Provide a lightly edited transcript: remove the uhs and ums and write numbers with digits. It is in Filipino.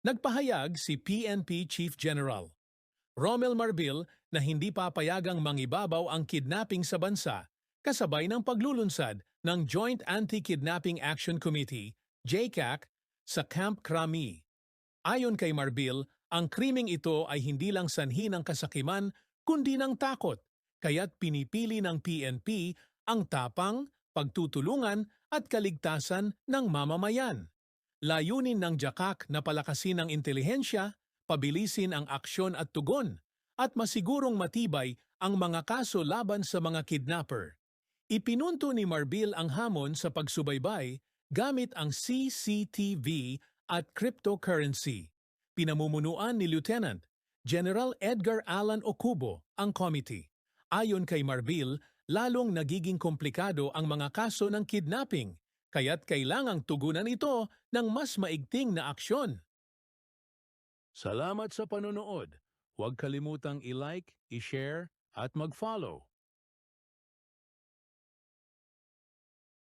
Nagpahayag si PNP Chief General Romel Marbil na hindi papayagang mangibabaw ang kidnapping sa bansa kasabay ng paglulunsad ng Joint Anti-Kidnapping Action Committee, JCAC, sa Camp Crame. Ayon kay Marbil, ang krimeng ito ay hindi lang sanhi ng kasakiman kundi ng takot, kaya't pinipili ng PNP ang tapang, pagtutulungan at kaligtasan ng mamamayan. Layunin ng JCAC na palakasin ang intelihensya, pabilisin ang aksyon at tugon, at masigurong matibay ang mga kaso laban sa mga kidnapper. Ipinunto ni Marbil ang hamon sa pagsubaybay gamit ang CCTV at cryptocurrency. Pinamumunuan ni Lieutenant General Edgar Allan Ocubo ang committee. Ayon kay Marbil, lalong nagiging komplikado ang mga kaso ng kidnapping, kaya't kailangang tugunan ito ng mas maigting na aksyon. Salamat sa panonood. Huwag kalimutang i-like, i-share at mag-follow.